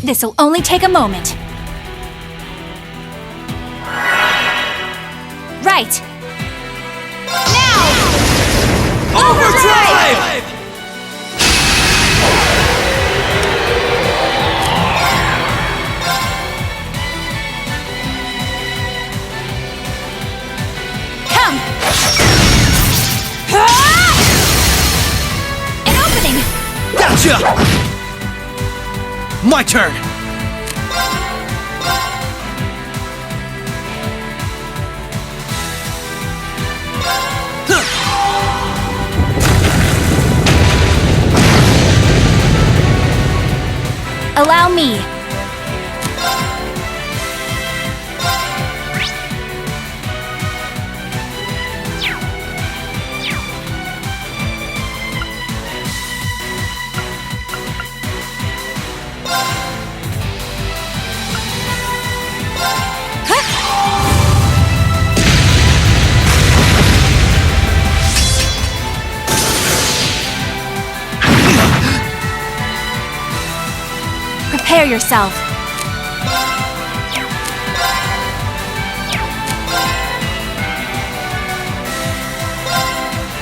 This'll only take a moment. Right. Now! Overdrive! Come! An opening! Gotcha! My turn! Allow me. Prepare yourself.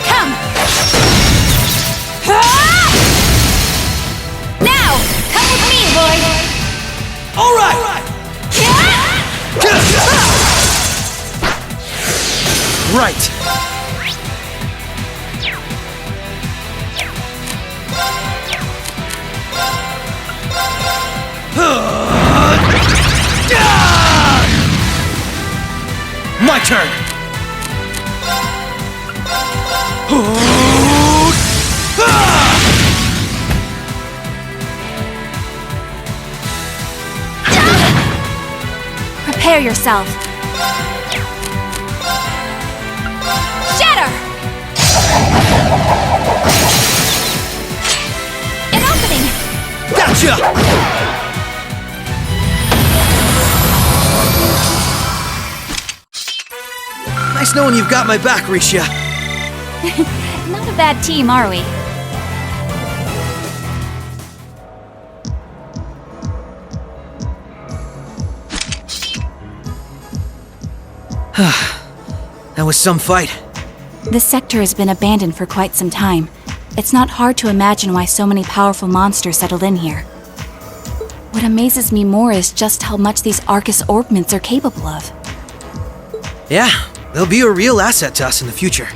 Come! Now! Come with me, Lloyd! All right! Right. My turn! Prepare yourself. Shatter! An opening! Gotcha! Nice knowing you've got my back, Rixia. Not a bad team, are we? That was some fight. This sector has been abandoned for quite some time. It's not hard to imagine why so many powerful monsters settled in here. What amazes me more is just how much these Arcus orbments are capable of. Yeah, they'll be a real asset to us in the future.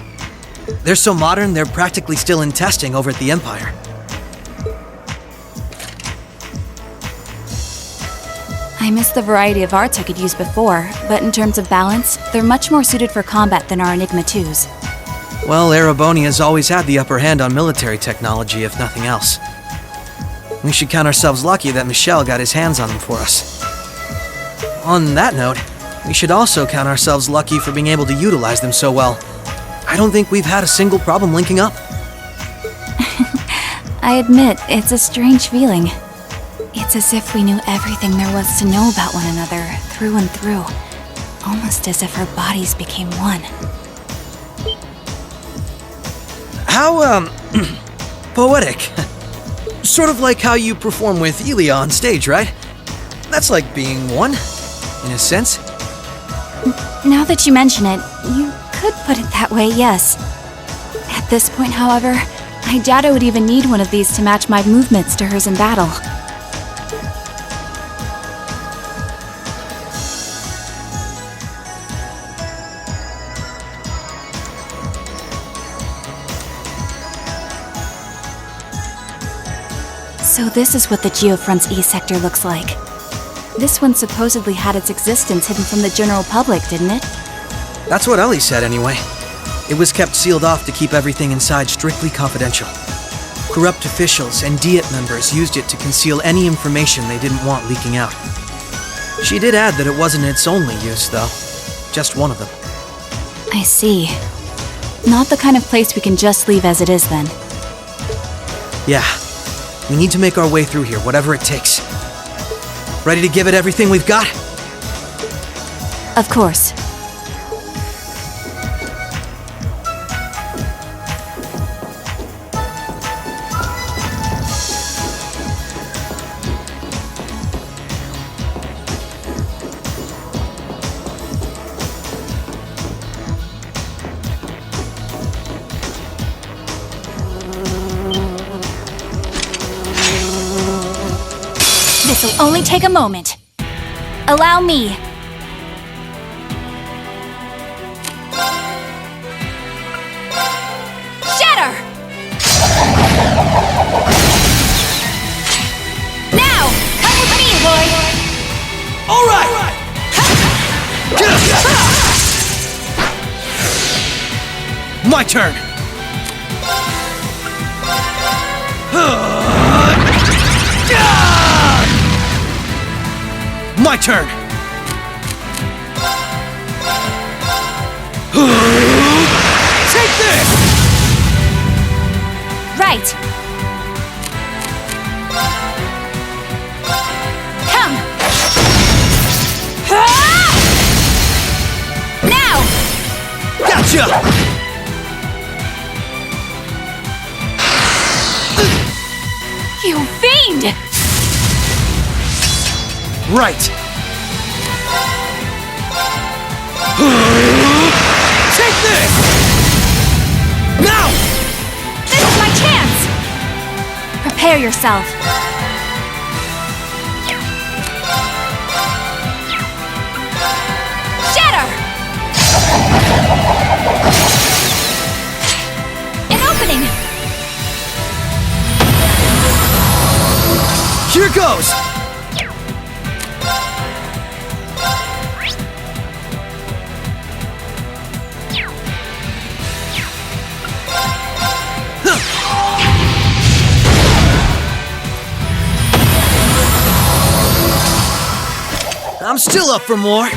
They're so modern, they're practically still in testing over at the Empire. I miss the variety of arts I could use before, but in terms of balance, they're much more suited for combat than our Enigma 2s. Well, Erebonia's always had the upper hand on military technology, if nothing else. We should count ourselves lucky that Michel got his hands on them for us. On that note, we should also count ourselves lucky for being able to utilize them so well. I don't think we've had a single problem linking up. I admit, it's a strange feeling. It's as if we knew everything there was to know about one another, through and through. Almost as if our bodies became one. How, poetic. Sort of like how you perform with Elia on stage, right? That's like being one, in a sense. Now that you mention it, you could put it that way, yes. At this point, however, I doubt I would even need one of these to match my movements to hers in battle. So this is what the Geofront's E-sector looks like. This one supposedly had its existence hidden from the general public, didn't it? That's what Ellie said, anyway. It was kept sealed off to keep everything inside strictly confidential. Corrupt officials and Diet members used it to conceal any information they didn't want leaking out. She did add that it wasn't its only use, though. Just one of them. I see. Not the kind of place we can just leave as it is, then. Yeah. We need to make our way through here, whatever it takes. Ready to give it everything we've got? Of course. This'll only take a moment. Allow me. Shatter! Now, come with me, Lloyd. All right! My turn! My turn! Take this! Right. Come! Now! Gotcha! You fiend! Right! Take this! Now! This is my chance! Prepare yourself. Shatter! An opening! Here goes! I'm still up for more.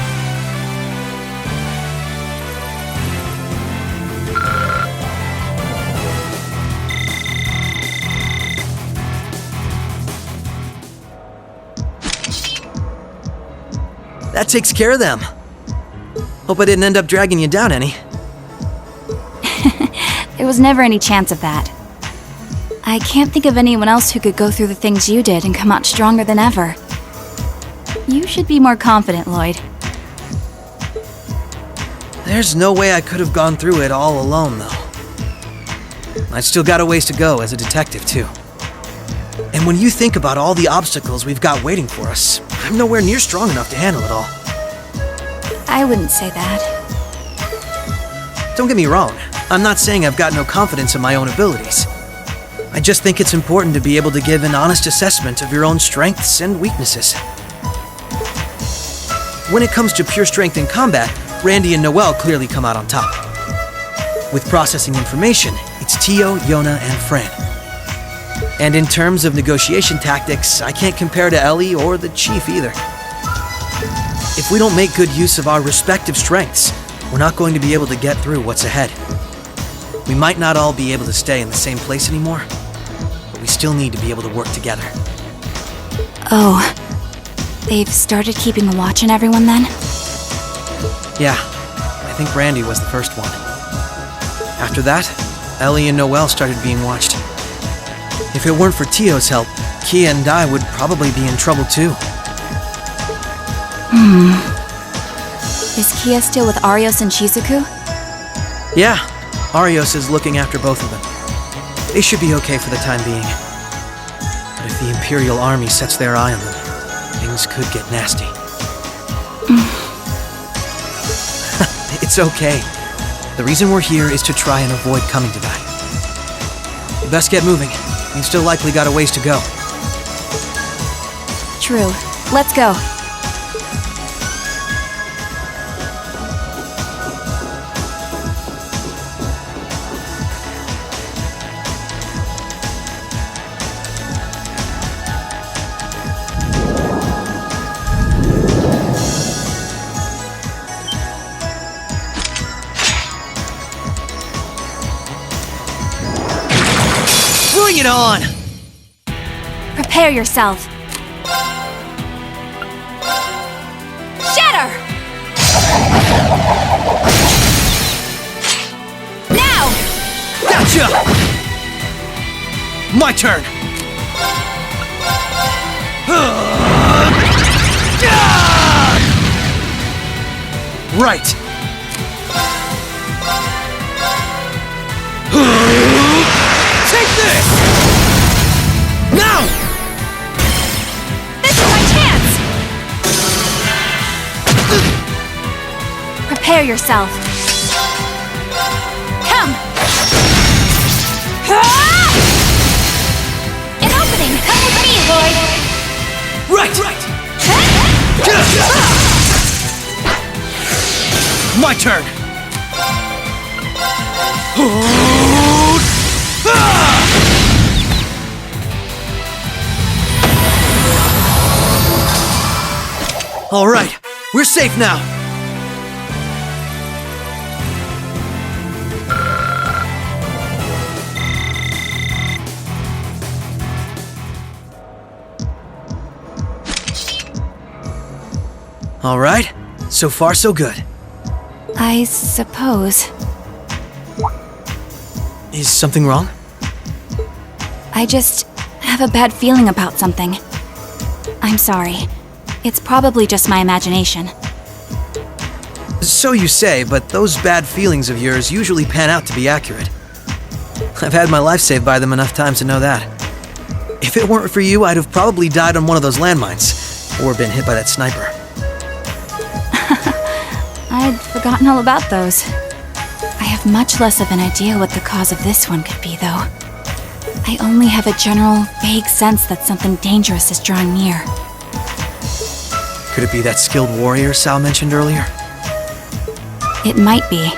That takes care of them. Hope I didn't end up dragging you down any. There was never any chance of that. I can't think of anyone else who could go through the things you did and come out stronger than ever. You should be more confident, Lloyd. There's no way I could have gone through it all alone, though. I still got a ways to go as a detective, too. And when you think about all the obstacles we've got waiting for us, I'm nowhere near strong enough to handle it all. I wouldn't say that. Don't get me wrong, I'm not saying I've got no confidence in my own abilities. I just think it's important to be able to give an honest assessment of your own strengths and weaknesses. When it comes to pure strength in combat, Randy and Noelle clearly come out on top. With processing information, it's Tio, Yona, and Fran. And in terms of negotiation tactics, I can't compare to Ellie or the Chief either. If we don't make good use of our respective strengths, we're not going to be able to get through what's ahead. We might not all be able to stay in the same place anymore, but we still need to be able to work together. Oh, they've started keeping a watch on everyone then? Yeah, I think Randy was the first one. After that, Ellie and Noelle started being watched. If it weren't for Tio's help, Kia and I would probably be in trouble too. Is Kia still with Arios and Shizuku? Yeah, Arios is looking after both of them. They should be okay for the time being. But if the Imperial Army sets their eye on them, things could get nasty. It's okay. The reason we're here is to try and avoid coming to that. We best get moving. We've still likely got a ways to go. True. Let's go. Bring it on! Prepare yourself. Shatter! Now! Gotcha! My turn! Right! Take this! Now! This is Prepare yourself. Come! An opening! Come with me, Lloyd! Right! My turn! All right, we're safe now. All right, so far so good. I suppose. Is something wrong? I just have a bad feeling about something. I'm sorry. It's probably just my imagination. So you say, but those bad feelings of yours usually pan out to be accurate. I've had my life saved by them enough times to know that. If it weren't for you, I'd have probably died on one of those landmines, or been hit by that sniper. I'd forgotten all about those. I have much less of an idea what the cause of this one could be, though. I only have a general, vague sense that something dangerous is drawing near. Could it be that skilled warrior Sal mentioned earlier? It might be.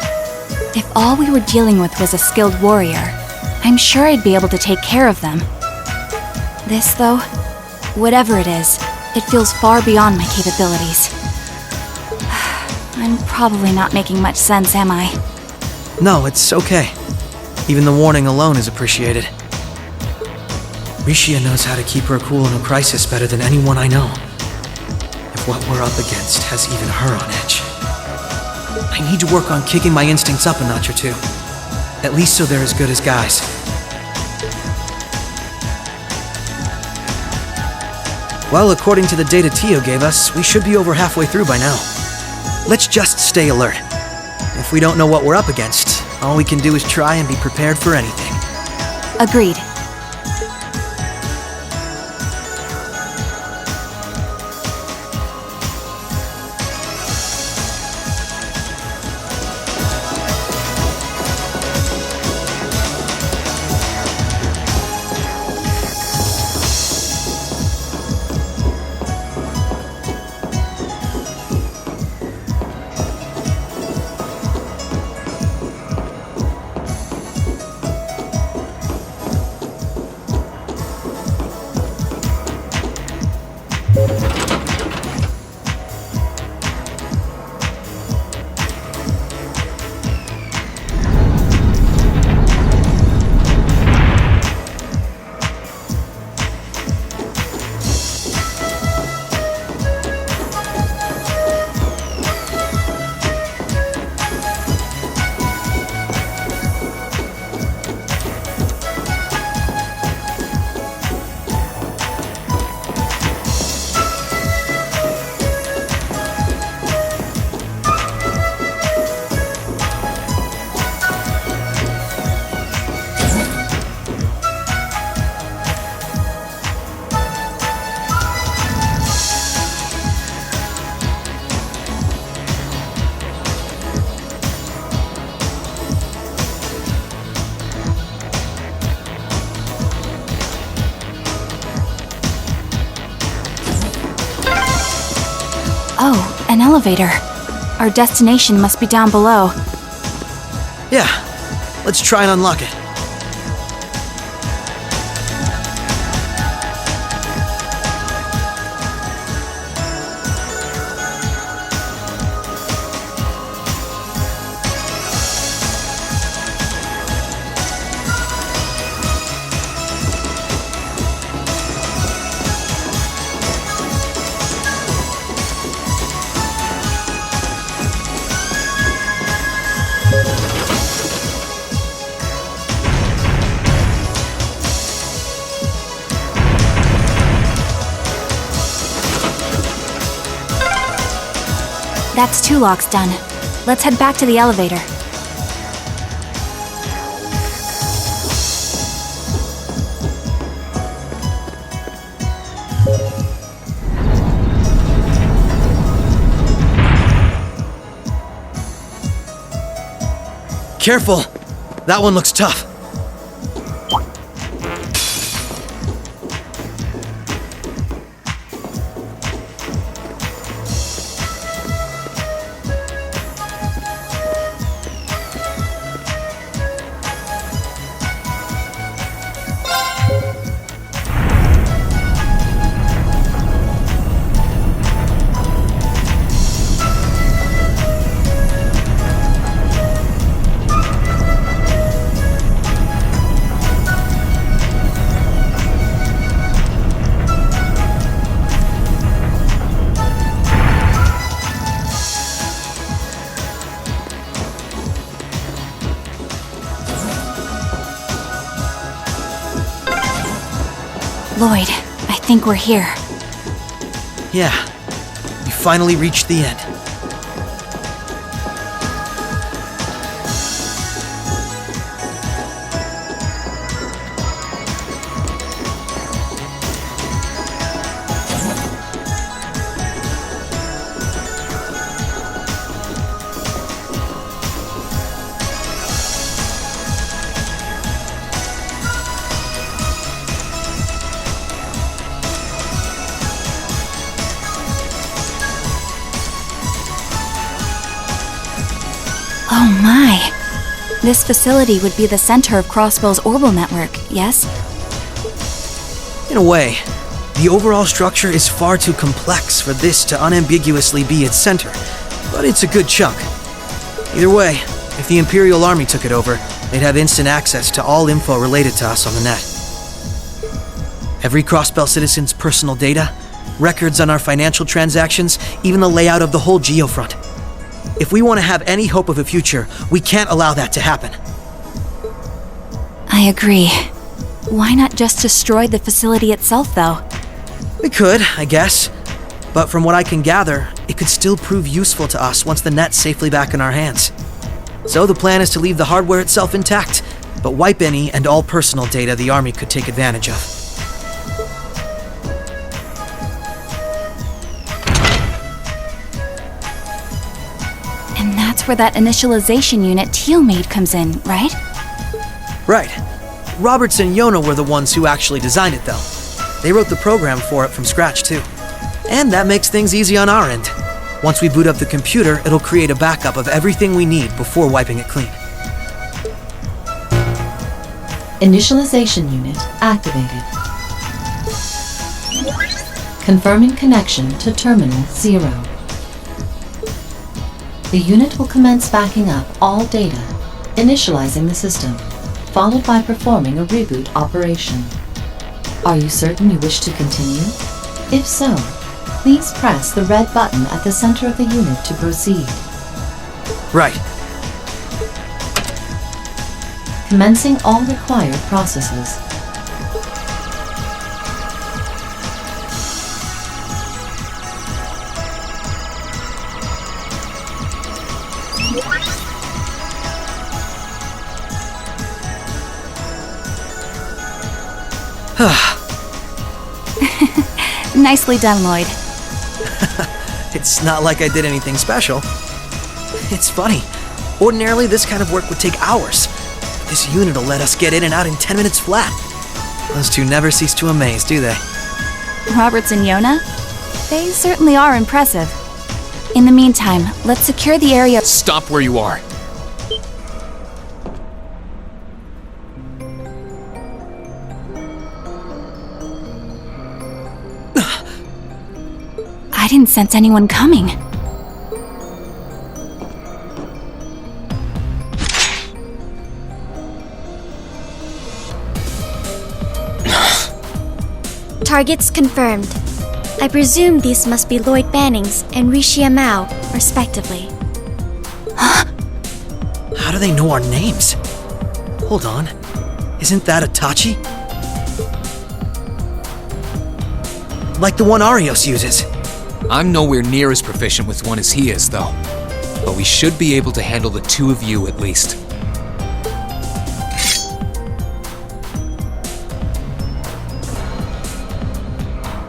If all we were dealing with was a skilled warrior, I'm sure I'd be able to take care of them. This, though, whatever it is, it feels far beyond my capabilities. I'm probably not making much sense, am I? No, it's okay. Even the warning alone is appreciated. Rixia knows how to keep her cool in a crisis better than anyone I know. If what we're up against has even her on edge. I need to work on kicking my instincts up a notch or two. At least so they're as good as guys. Well, according to the data Tio gave us, we should be over halfway through by now. Let's just stay alert. If we don't know what we're up against, all we can do is try and be prepared for anything. Agreed. Oh, an elevator. Our destination must be down below. Yeah, let's try and unlock it. That's 2 locks done. Let's head back to the elevator. Careful! That one looks tough. Lloyd, I think we're here. Yeah, we finally reached the end. Oh my! This facility would be the center of Crossbell's orbital network, yes? In a way, the overall structure is far too complex for this to unambiguously be its center, but it's a good chunk. Either way, if the Imperial Army took it over, they'd have instant access to all info related to us on the net. Every Crossbell citizen's personal data, records on our financial transactions, even the layout of the whole Geofront. If we want to have any hope of a future, we can't allow that to happen. I agree. Why not just destroy the facility itself, though? We could, I guess. But from what I can gather, it could still prove useful to us once the net's safely back in our hands. So the plan is to leave the hardware itself intact, but wipe any and all personal data the Army could take advantage of. And that's where that initialization unit Teal made comes in, right? Right. Roberts and Yona were the ones who actually designed it, though. They wrote the program for it from scratch, too. And that makes things easy on our end. Once we boot up the computer, it'll create a backup of everything we need before wiping it clean. Initialization unit activated. Confirming connection to Terminal 0. The unit will commence backing up all data, initializing the system, followed by performing a reboot operation. Are you certain you wish to continue? If so, please press the red button at the center of the unit to proceed. Right. Commencing all required processes. Nicely done, Lloyd. It's not like I did anything special. It's funny. Ordinarily, this kind of work would take hours. But this unit will let us get in and out in 10 minutes flat. Those two never cease to amaze, do they? Roberts and Yona? They certainly are impressive. In the meantime, let's secure the area. Stop where you are. I didn't sense anyone coming. Targets confirmed. I presume these must be Lloyd Bannings and Rixia Mao, respectively. How do they know our names? Hold on. Isn't that a Tachi? Like the one Arios uses. I'm nowhere near as proficient with one as he is, though. But we should be able to handle the two of you at least.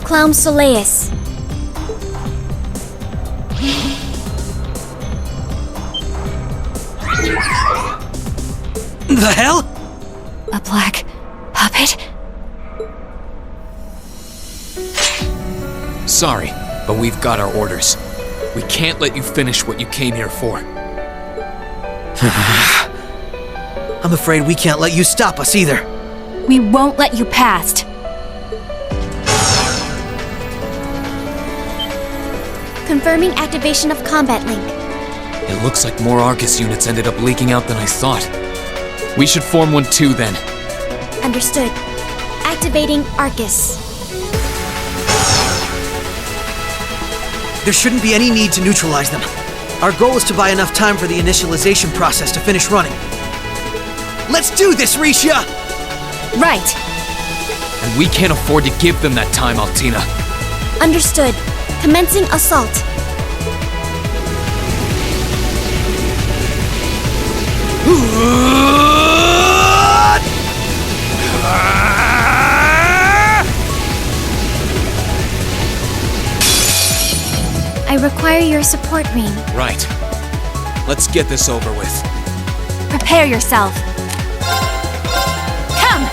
Clown Soleus. The hell? A black puppet? Sorry, but we've got our orders. We can't let you finish what you came here for. I'm afraid we can't let you stop us either. We won't let you past. Confirming activation of combat link. It looks like more Arcus units ended up leaking out than I thought. We should form one too, then. Understood. Activating Arcus. There shouldn't be any need to neutralize them. Our goal is to buy enough time for the initialization process to finish running. Let's do this, Rixia! Right. And we can't afford to give them that time, Altina. Understood. Commencing assault. I require your support, Rean. Right. Let's get this over with. Prepare yourself. Come!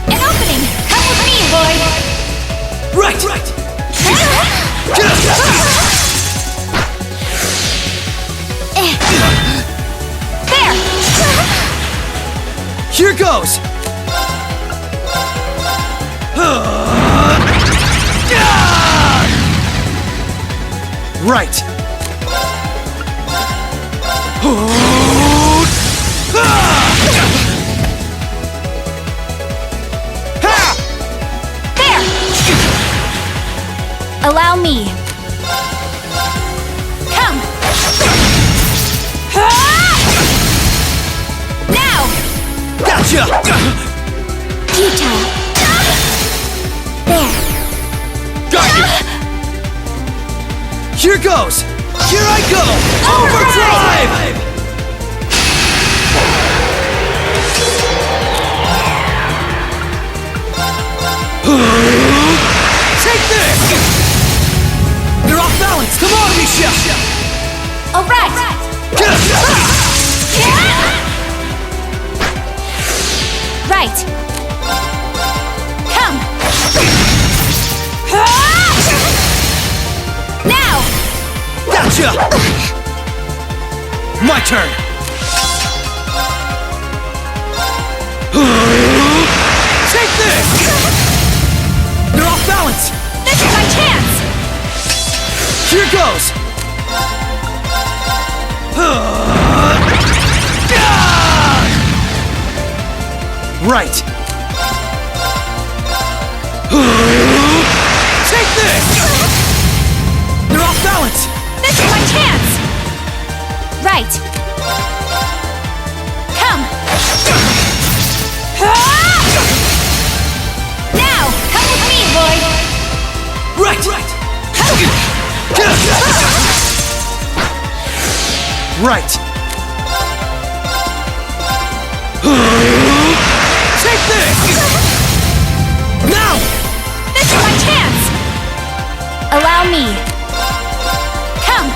An opening! Come with me, Lloyd! Right! There! Here goes! Right! There! Allow me. Come! Now! Gotcha! Futile. There. Got you! Here goes! Here I go! Overdrive! Take this! You're off balance! Come on, Rixia! All right! Right! Come! Now! Gotcha! My turn! Take this! You're off balance! This is my chance! Here goes! Right! Take this! You're off balance! This is my chance! Right! Come! Now! Come with me, Lloyd! Right! Right! Take this! Now! This is my chance! Allow me. Come!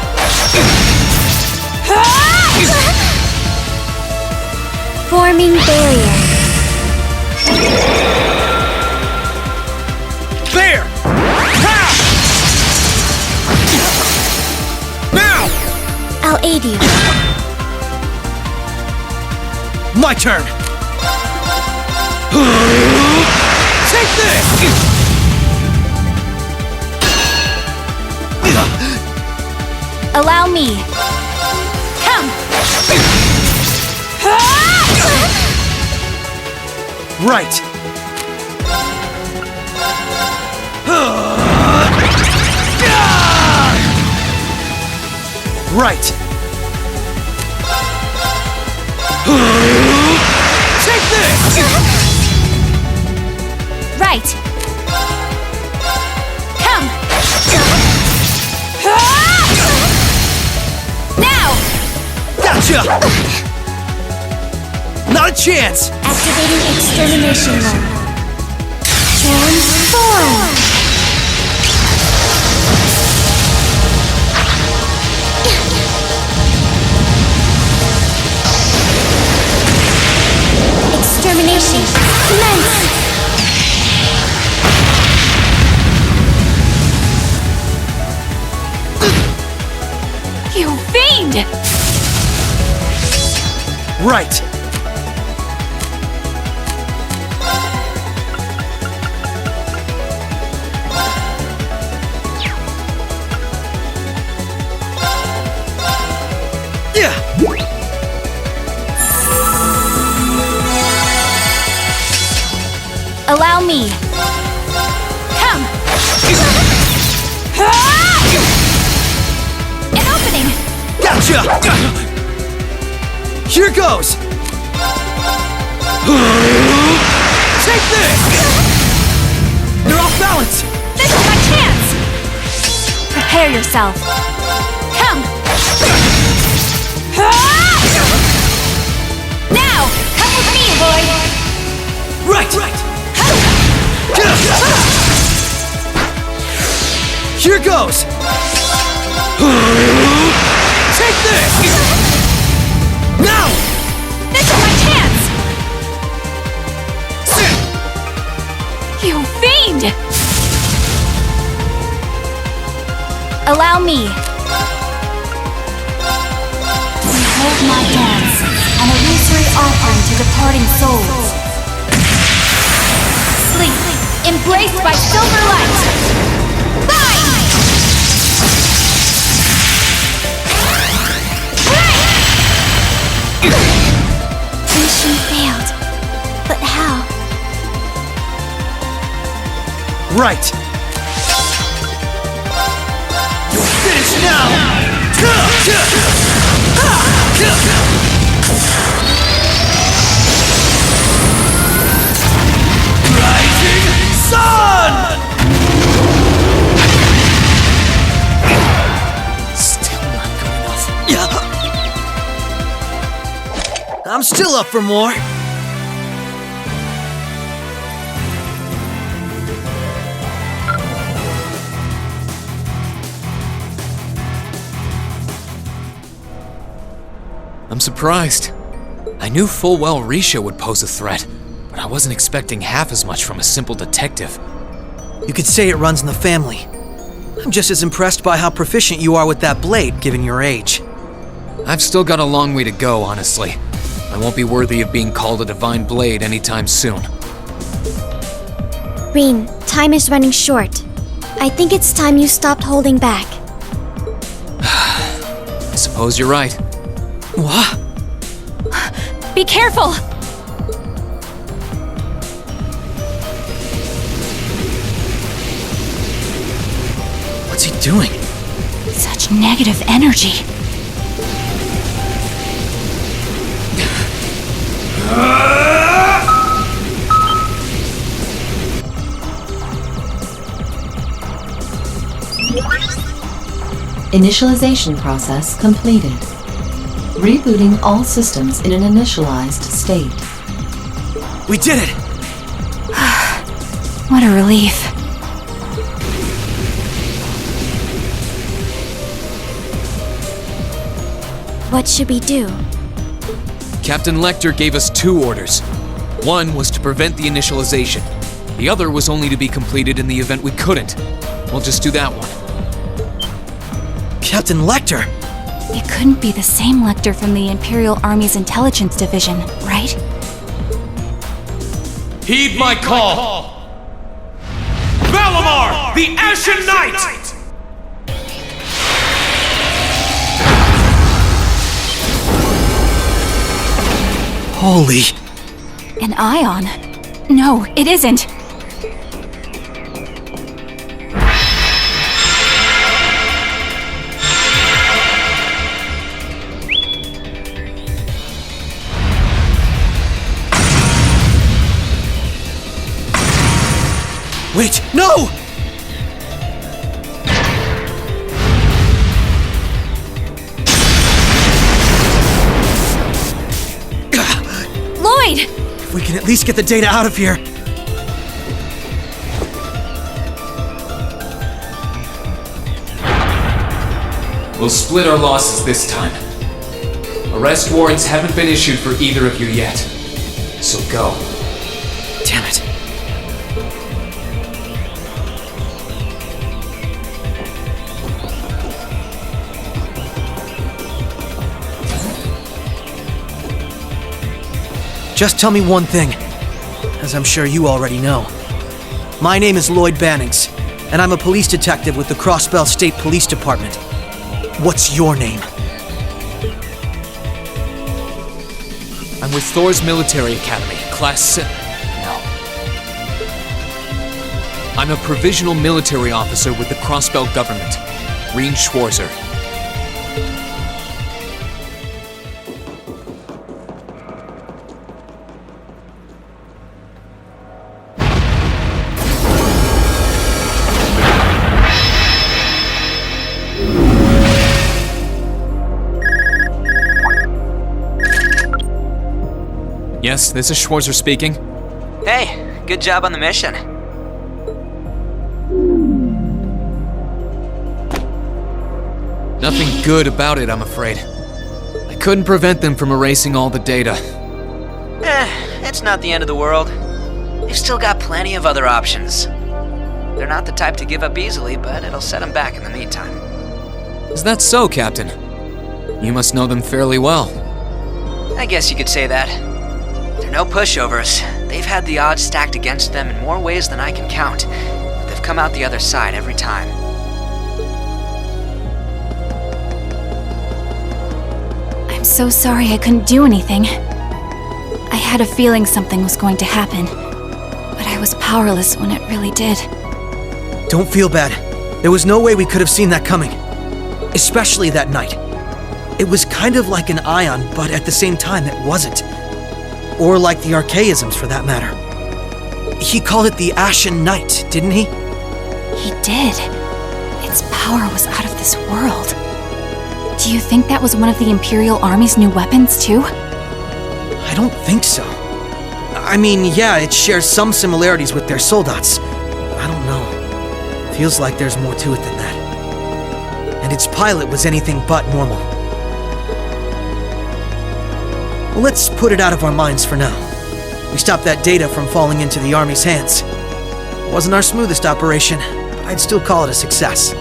Forming barrier. There! Ha! Now! I'll aid you. My turn! Take this! Allow me. Come! Right! Right! Take this! Right! Come! Now! Gotcha! Not a chance! Activating extermination mode. Transform! fiend! Right! Yeah! Allow me. Come! An opening! Gotcha! Here goes! Take this! You're off balance! This is my chance! Prepare yourself. Come! Now, come with me, Lloyd! Right! Here goes! Take this! Now! This is my chance! You fiend! Allow me. Behold my dance, an illusory offering to departing souls. Sleep, embraced by silver light. Thine! Mission failed. But how? Right! You're finished now! Rising sun! Still not good enough. I'm still up for more. I'm surprised. I knew full well Rixia would pose a threat, but I wasn't expecting half as much from a simple detective. You could say it runs in the family. I'm just as impressed by how proficient you are with that blade, given your age. I've still got a long way to go, honestly. I won't be worthy of being called a divine blade anytime soon. Rean, time is running short. I think it's time you stopped holding back. I suppose you're right. What? Be careful! What's he doing? Such negative energy. Initialization process completed. Rebooting all systems in an initialized state. We did it! What a relief. What should we do? Captain Lecter gave us 2 orders. One was to prevent the initialization. The other was only to be completed in the event we couldn't. We'll just do that one. Captain Lecter! It couldn't be the same Lecter from the Imperial Army's Intelligence Division, right? Heed my call! Valamar, the Ashen Knight! Holy... An ion? No, it isn't. Wait, no! Lloyd! If we can at least get the data out of here. We'll split our losses this time. Arrest warrants haven't been issued for either of you yet. So go. Damn it. Just tell me one thing, as I'm sure you already know. My name is Lloyd Bannings, and I'm a police detective with the Crossbell State Police Department. What's your name? I'm with Thor's Military Academy, Class No. I'm a provisional military officer with the Crossbell government, Rean Schwarzer. Yes, this is Schwarzer speaking. Hey, good job on the mission. Nothing good about it, I'm afraid. I couldn't prevent them from erasing all the data. It's not the end of the world. They've still got plenty of other options. They're not the type to give up easily, but it'll set them back in the meantime. Is that so, Captain? You must know them fairly well. I guess you could say that. They're no pushovers. They've had the odds stacked against them in more ways than I can count, but they've come out the other side every time. I'm so sorry I couldn't do anything. I had a feeling something was going to happen, but I was powerless when it really did. Don't feel bad. There was no way we could have seen that coming. Especially that night. It was kind of like an ion, but at the same time it wasn't. Or like the archaisms, for that matter. He called it the Ashen Night, didn't he? He did. Its power was out of this world. Do you think that was one of the Imperial Army's new weapons, too? I don't think so. I mean, yeah, it shares some similarities with their soldats. I don't know. Feels like there's more to it than that. And its pilot was anything but normal. Well, let's put it out of our minds for now. We stopped that data from falling into the Army's hands. It wasn't our smoothest operation, but I'd still call it a success.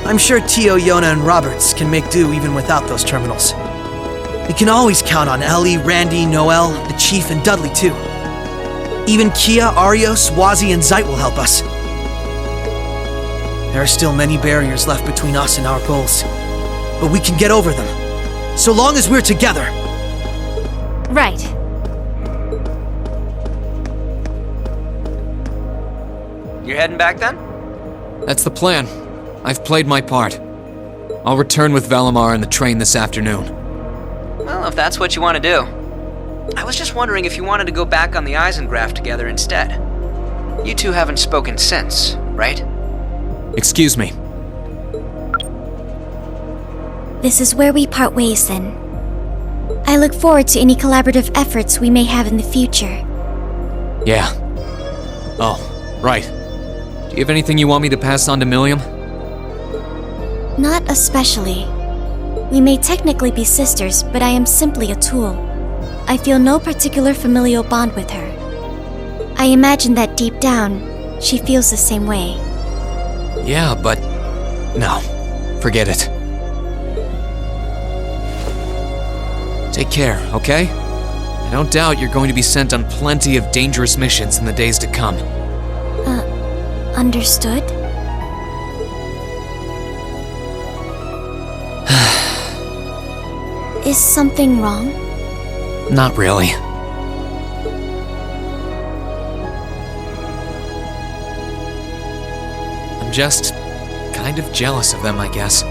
I'm sure Tio, Yona, and Roberts can make do even without those terminals. We can always count on Ellie, Randy, Noel, the Chief, and Dudley, too. Even Kia, Arios, Wazi, and Zeit will help us. There are still many barriers left between us and our goals, but we can get over them, so long as we're together. Right. You're heading back then? That's the plan. I've played my part. I'll return with Valimar and the train this afternoon. Well, if that's what you want to do. I was just wondering if you wanted to go back on the Eisengraph together instead. You two haven't spoken since, right? Excuse me. This is where we part ways then. I look forward to any collaborative efforts we may have in the future. Yeah. Oh, right. Do you have anything you want me to pass on to Milliam? Not especially. We may technically be sisters, but I am simply a tool. I feel no particular familial bond with her. I imagine that deep down, she feels the same way. Yeah, but... no. Forget it. Take care, okay? I don't doubt you're going to be sent on plenty of dangerous missions in the days to come. Understood? Is something wrong? Not really. I'm just kind of jealous of them, I guess.